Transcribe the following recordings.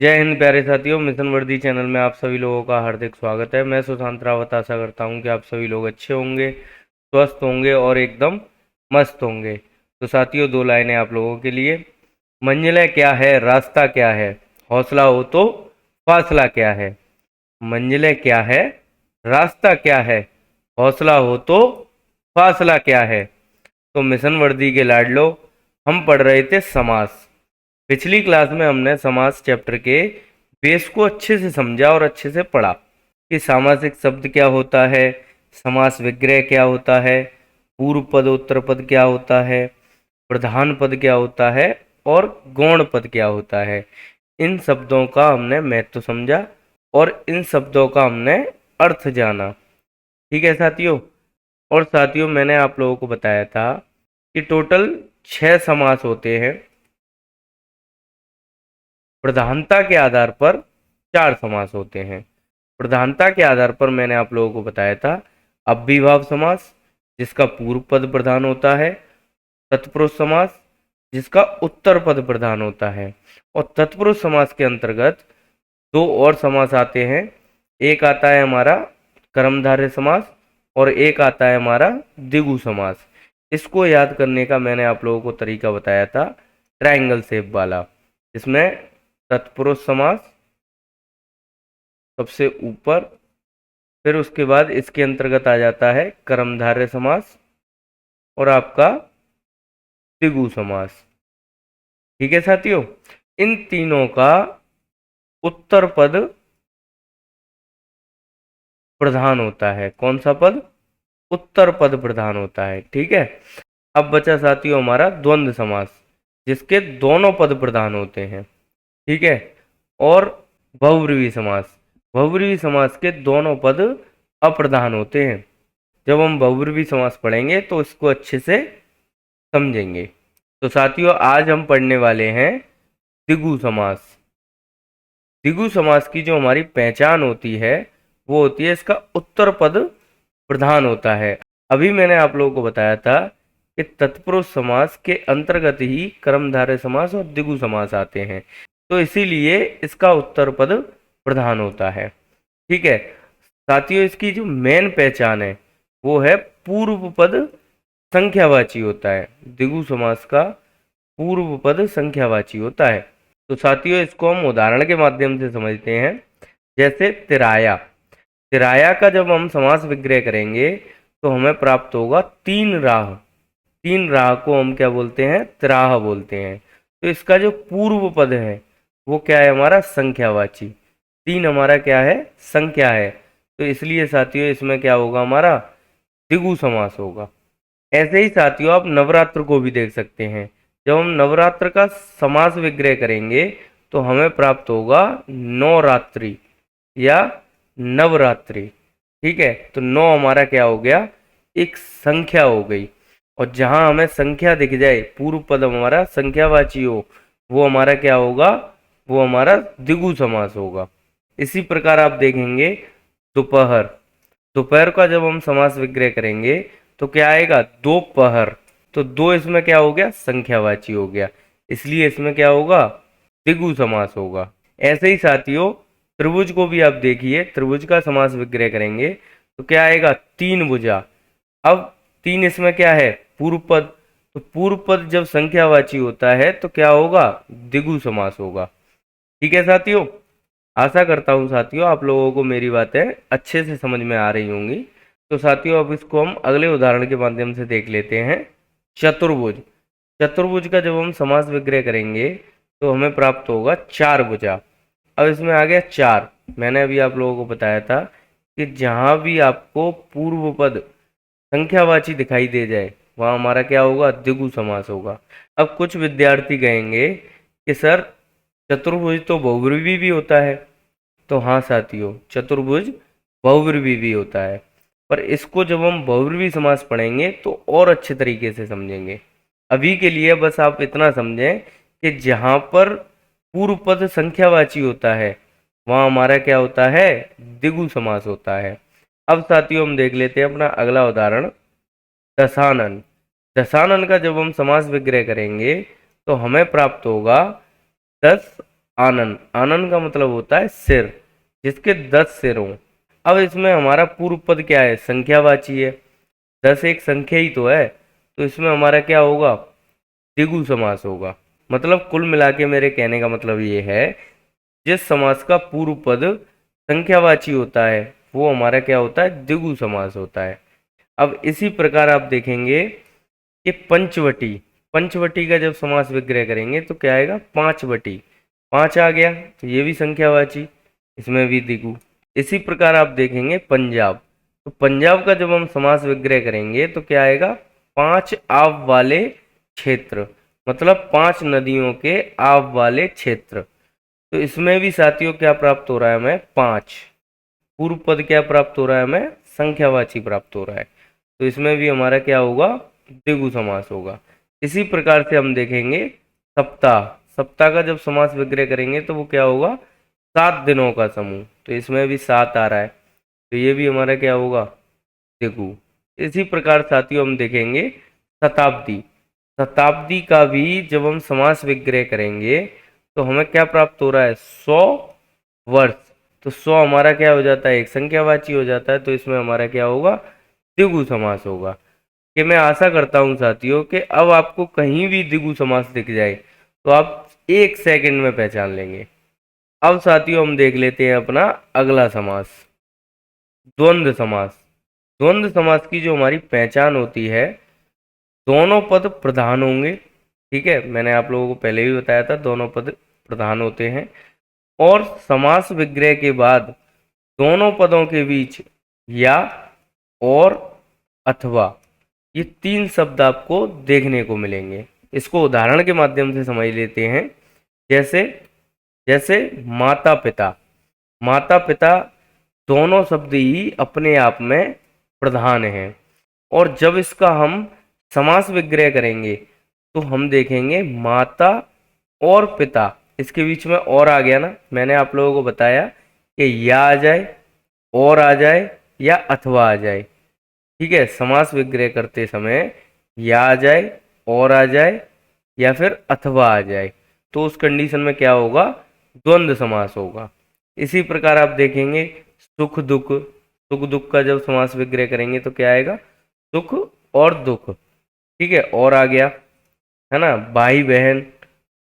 जय हिंद प्यारे साथियों। मिशन वर्दी चैनल में आप सभी लोगों का हार्दिक स्वागत है। मैं सुशांत रावत आशा करता हूं कि आप सभी लोग अच्छे होंगे, स्वस्थ होंगे और एकदम मस्त होंगे। तो साथियों, दो लाइनें आप लोगों के लिए। मंजिलें क्या है, रास्ता क्या है, हौसला हो तो फासला क्या है। मंजिलें क्या है, रास्ता क्या है, हौसला हो तो फासला क्या है। तो मिशन वर्दी के लाडलो, हम पढ़ रहे थे समास। पिछली क्लास में हमने समास चैप्टर के बेस को अच्छे से समझा और अच्छे से पढ़ा कि सामासिक शब्द क्या होता है, समास विग्रह क्या होता है, पूर्व पद उत्तर पद क्या होता है, प्रधान पद क्या होता है और गौण पद क्या होता है। इन शब्दों का हमने महत्व समझा और इन शब्दों का हमने अर्थ जाना। ठीक है साथियों। और साथियों, मैंने आप लोगों को बताया था कि टोटल 6 समास होते हैं। प्रधानता के आधार पर 4 समास होते हैं। प्रधानता के आधार पर मैंने आप लोगों को बताया था अव्ययीभाव समास, जिसका पूर्व पद प्रधान होता है, तत्पुरुष समास जिसका उत्तर पद प्रधान होता है, और तत्पुरुष समास के अंतर्गत दो और समास आते हैं। एक आता है हमारा कर्मधारय समास और एक आता है हमारा द्विगु समास। इसको याद करने का मैंने आप लोगों को तरीका बताया था, ट्रायंगल शेप वाला, जिसमें तत्पुरुष समास सबसे ऊपर, फिर उसके बाद इसके अंतर्गत आ जाता है कर्मधारय समास और आपका द्विगु समास। ठीक है साथियों। इन तीनों का उत्तर पद प्रधान होता है। कौन सा पद? उत्तर पद प्रधान होता है। ठीक है। अब बचा साथियों हमारा द्वंद्व समास, जिसके दोनों पद प्रधान होते हैं। ठीक है। और बहुब्रीहि समास, बहुब्रीहि समास के दोनों पद अप्रधान होते हैं। जब हम बहुब्रीहि समास पढ़ेंगे तो इसको अच्छे से समझेंगे। तो साथियों, आज हम पढ़ने वाले हैं द्विगु समास। द्विगु समास की जो हमारी पहचान होती है वो होती है इसका उत्तर पद प्रधान होता है। अभी मैंने आप लोगों को बताया था कि तत्पुरुष समास के अंतर्गत ही कर्मधारय समास और द्विगु समास आते हैं, तो इसीलिए इसका उत्तर पद प्रधान होता है। ठीक है साथियों, इसकी जो मेन पहचान है वो है पूर्व पद संख्यावाची होता है। द्विगु समास का पूर्व पद संख्यावाची होता है। तो साथियों, इसको हम उदाहरण के माध्यम से समझते हैं। जैसे तिराया, तिराया का जब हम समास विग्रह करेंगे तो हमें प्राप्त होगा तीन राह। तीन राह को हम क्या बोलते हैं? तिराह बोलते हैं। तो इसका जो पूर्व पद है वो क्या है? हमारा संख्यावाची। तीन हमारा क्या है? संख्या है। तो इसलिए साथियों इसमें क्या होगा? हमारा द्विगु समास होगा। ऐसे ही साथियों आप नवरात्र को भी देख सकते हैं। जब हम नवरात्र का समास विग्रह करेंगे तो हमें प्राप्त होगा नवरात्रि या नवरात्रि। ठीक है। तो नौ हमारा क्या हो गया? एक संख्या हो गई। और जहां हमें संख्या दिख जाए, पूर्व पद हमारा संख्यावाची हो, वो हमारा क्या होगा? वो हमारा द्विगु समास होगा। इसी प्रकार आप देखेंगे दोपहर, दोपहर का जब हम समास विग्रह करेंगे तो क्या आएगा? दोपहर। तो दो इसमें क्या हो गया? संख्यावाची हो गया, इसलिए इसमें क्या होगा? द्विगु समास होगा। ऐसे ही साथियों त्रिभुज को भी आप देखिए, त्रिभुज का समास विग्रह करेंगे तो क्या आएगा? तीन भुजा। अब तीन इसमें क्या है? पूर्व पद। तो पूर्व पद जब संख्यावाची होता है तो क्या होगा? द्विगु समास होगा। ठीक है साथियों। आशा करता हूँ साथियों आप लोगों को मेरी बातें अच्छे से समझ में आ रही होंगी। तो साथियों अब इसको हम अगले उदाहरण के माध्यम से देख लेते हैं। चतुर्भुज। चतुर्भुज का जब हम समास विग्रह करेंगे तो हमें प्राप्त होगा चार भुजा। अब इसमें आ गया चार। मैंने अभी आप लोगों को बताया था कि जहां भी आपको पूर्व पद संख्यावाची दिखाई दे जाए वहां हमारा क्या होगा? द्विगु समास होगा। अब कुछ विद्यार्थी कहेंगे कि सर चतुर्भुज तो बहुब्रीहि भी होता है। तो हाँ साथियों, चतुर्भुज बहुब्रीहि भी होता है, पर इसको जब हम बहुब्रीहि समास पढ़ेंगे तो और अच्छे तरीके से समझेंगे। अभी के लिए बस आप इतना समझें कि जहां पर पूर्व पद संख्यावाची होता है वहां हमारा क्या होता है? द्विगु समास होता है। अब साथियों हम देख लेते हैं अपना अगला उदाहरण, दशानन। दशानन का जब हम समास विग्रह करेंगे तो हमें प्राप्त होगा 10 आनन, आनन का मतलब होता है सिर, जिसके 10 सिर हों। अब इसमें हमारा पूर्व पद क्या है, संख्यावाची है, 10 एक संख्या ही तो है, तो इसमें हमारा क्या होगा, द्विगु समास होगा। मतलब कुल मिला के मेरे कहने का मतलब ये है, जिस समास का पूर्व पद संख्यावाची होता है वो हमारा क्या होता है, द्विगु समास होता है। अब इसी प्रकार आप देखेंगे कि पंचवटी, पंचवटी का जब समास विग्रह करेंगे तो क्या आएगा, पांचवटी, पांच आ गया, तो ये भी संख्यावाची, इसमें भी द्विगु। इसी प्रकार आप देखेंगे पंजाब, तो पंजाब का जब हम समास विग्रह करेंगे तो क्या आएगा, पांच आव वाले क्षेत्र, मतलब 5 नदियों के आव वाले क्षेत्र। तो इसमें भी साथियों क्या प्राप्त हो रहा है हमें, 5। पूर्व पद क्या प्राप्त हो रहा है हमें, संख्यावाची प्राप्त हो रहा है, तो इसमें भी हमारा क्या होगा, द्विगु समास होगा। इसी प्रकार से हम देखेंगे सप्ताह, सप्ताह का जब समास विग्रह करेंगे तो वो क्या होगा, 7 दिनों का समूह, तो इसमें भी 7 आ रहा है, तो ये भी हमारा क्या होगा, द्विगु। इसी प्रकार साथियों हम देखेंगे शताब्दी, शताब्दी का भी जब हम समास विग्रह करेंगे तो हमें क्या प्राप्त हो रहा है, 100 वर्ष, तो 100 हमारा क्या हो जाता है, एक संख्यावाची हो जाता है, तो इसमें हमारा क्या होगा, द्विगु समास होगा। कि मैं आशा करता हूं साथियों कि अब आपको कहीं भी द्विगु समास दिख जाए तो आप 1 सेकंड में पहचान लेंगे। अब साथियों हम देख लेते हैं अपना अगला समास, द्वंद्व समास। द्वंद्व समास की जो हमारी पहचान होती है, दोनों पद प्रधान होंगे, ठीक है, मैंने आप लोगों को पहले भी बताया था, दोनों पद प्रधान होते हैं, और समास विग्रह के बाद दोनों पदों के बीच या, और, अथवा, ये 3 शब्द आपको देखने को मिलेंगे। इसको उदाहरण के माध्यम से समझ लेते हैं। जैसे जैसे माता पिता, माता पिता दोनों शब्द ही अपने आप में प्रधान हैं, और जब इसका हम समास विग्रह करेंगे तो हम देखेंगे माता और पिता, इसके बीच में और आ गया ना, मैंने आप लोगों को बताया कि या आ जाए, और आ जाए, या अथवा आ जाए, ठीक है, समास विग्रह करते समय या आ जाए, और आ जाए, या फिर अथवा आ जाए, तो उस कंडीशन में क्या होगा, द्वंद्व समास होगा। इसी प्रकार आप देखेंगे सुख दुख, सुख दुख का जब समास विग्रह करेंगे तो क्या आएगा, सुख और दुख, ठीक है, और आ गया, है ना, भाई बहन,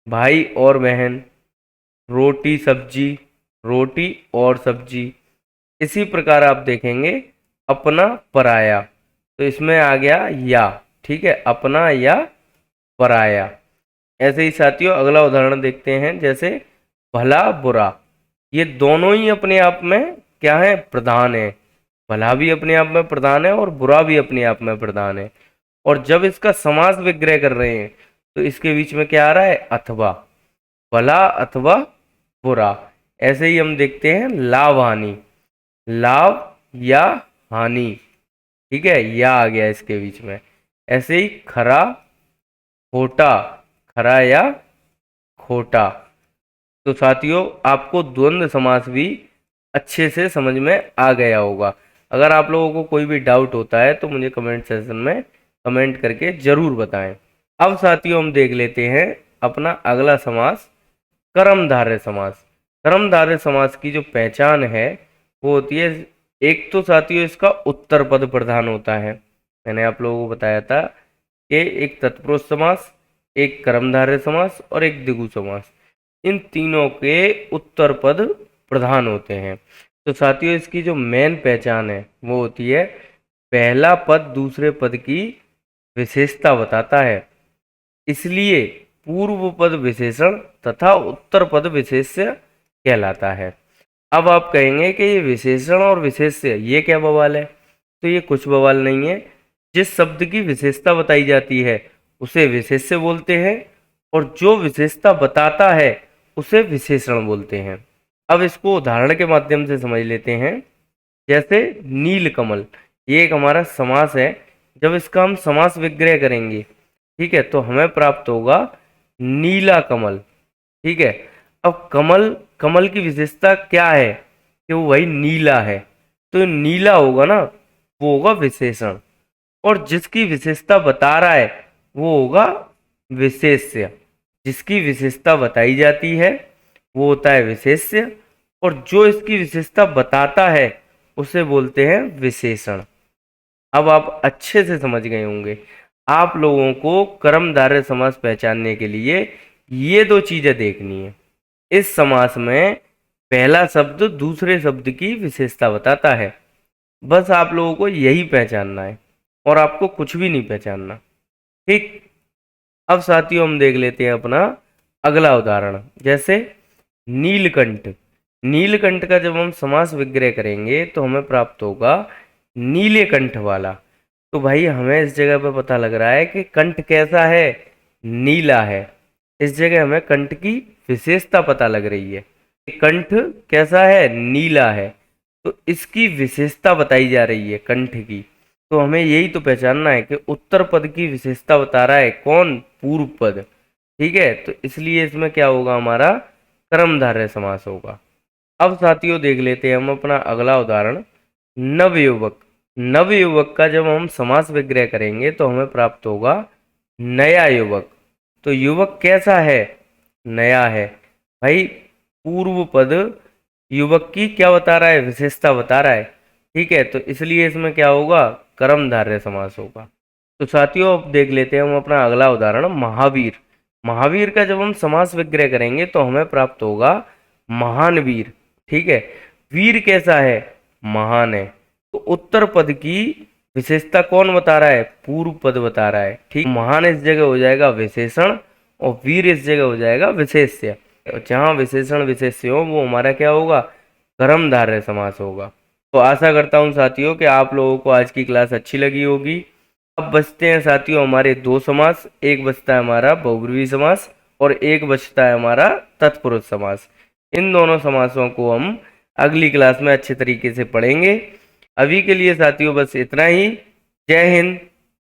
भाई और बहन, रोटी सब्जी, रोटी और सब्जी। इसी प्रकार आप देखेंगे अपना पराया, तो इसमें आ गया या, ठीक है, अपना या पराया। ऐसे ही साथियों अगला उदाहरण देखते हैं, जैसे भला बुरा, ये दोनों ही अपने आप में क्या है, प्रधान है, भला भी अपने आप में प्रधान है और बुरा भी अपने आप में प्रधान है, और जब इसका समास विग्रह कर रहे हैं तो इसके बीच में क्या आ रहा है, अथवा, भला अथवा बुरा। ऐसे ही हम देखते हैं लाभ हानि, लाभ या हानि, ठीक है, या आ गया इसके बीच में। ऐसे ही खरा खोटा, खरा या खोटा। तो साथियों आपको द्वंद्व समास भी अच्छे से समझ में आ गया होगा। अगर आप लोगों को कोई भी डाउट होता है तो मुझे कमेंट सेक्शन में कमेंट करके जरूर बताएं। अब साथियों हम देख लेते हैं अपना अगला समास, कर्मधारय समास। कर्मधारय समास की जो पहचान है वो होती है, एक तो साथियों इसका उत्तर पद प्रधान होता है, मैंने आप लोगों को बताया था कि एक तत्पुरुष समास, एक कर्मधारय समास और एक द्विगु समास, इन तीनों के उत्तर पद प्रधान होते हैं। तो साथियों इसकी जो मेन पहचान है वो होती है, पहला पद दूसरे पद की विशेषता बताता है, इसलिए पूर्व पद विशेषण तथा उत्तर पद विशेष्य कहलाता है। अब आप कहेंगे कि ये विशेषण और विशेष्य ये क्या बवाल है, तो ये कुछ बवाल नहीं है। जिस शब्द की विशेषता बताई जाती है उसे विशेष्य बोलते हैं, और जो विशेषता बताता है उसे विशेषण बोलते हैं। अब इसको उदाहरण के माध्यम से समझ लेते हैं। जैसे नीलकमल, ये एक हमारा समास है, जब इसका हम समास विग्रह करेंगे, ठीक है, तो हमें प्राप्त होगा नीला कमल, ठीक है। अब कमल, कमल की विशेषता क्या है कि वो वही नीला है, तो नीला होगा ना, वो होगा विशेषण, और जिसकी विशेषता बता रहा है वो होगा विशेष्य। जिसकी विशेषता बताई जाती है वो होता है विशेष्य, और जो इसकी विशेषता बताता है उसे बोलते हैं विशेषण। अब आप अच्छे से समझ गए होंगे। आप लोगों को कर्मधारय समास पहचानने के लिए ये दो चीजें देखनी है। इस समास में पहला शब्द दूसरे शब्द की विशेषता बताता है, बस आप लोगों को यही पहचानना है और आपको कुछ भी नहीं पहचानना। ठीक। अब साथियों हम देख लेते हैं अपना अगला उदाहरण, जैसे नीलकंठ। नीलकंठ का जब हम समास विग्रह करेंगे तो हमें प्राप्त होगा नीले कंठ वाला। तो भाई हमें इस जगह पे पता लग रहा है कि कंठ कैसा है, नीला है। इस जगह हमें कंठ की विशेषता पता लग रही है, कंठ कैसा है, नीला है। तो इसकी विशेषता बताई जा रही है कंठ की। तो हमें यही तो पहचानना है कि उत्तर पद की विशेषता बता रहा है कौन, पूर्व पद। ठीक है, तो इसलिए इसमें क्या होगा, हमारा कर्मधारय समास होगा। अब साथियों देख लेते हैं हम अपना अगला उदाहरण, नवयुवक। नवयुवक का जब हम समास विग्रह करेंगे तो हमें प्राप्त होगा नया युवक। तो युवक कैसा है, नया है। भाई पूर्व पद युवक की क्या बता रहा है, विशेषता बता रहा है। ठीक है, तो इसलिए इसमें क्या होगा, कर्मधारय समास होगा। तो साथियों अब देख लेते हैं हम अपना अगला उदाहरण, महावीर। महावीर का जब हम समास विग्रह करेंगे तो हमें प्राप्त होगा महान वीर। ठीक है, वीर कैसा है, महान है। तो उत्तर पद की विशेषता कौन बता रहा है, पूर्व पद बता रहा है। ठीक, महान इस जगह हो जाएगा विशेषण और वीर इस जगह हो जाएगा विशेष्य। जहां विशेषण विशेष्य हो वो हमारा क्या होगा, कर्मधारय समास होगा। तो आशा करता हूं साथियों कि आप लोगों को आज की क्लास अच्छी लगी होगी। अब बचते हैं साथियों हमारे दो समास, एक बचता है हमारा बहुब्रीहि समास और एक बचता है हमारा तत्पुरुष समास। इन दोनों समासों को हम अगली क्लास में अच्छे तरीके से पढ़ेंगे। अभी के लिए साथियों बस इतना ही। जय हिंद,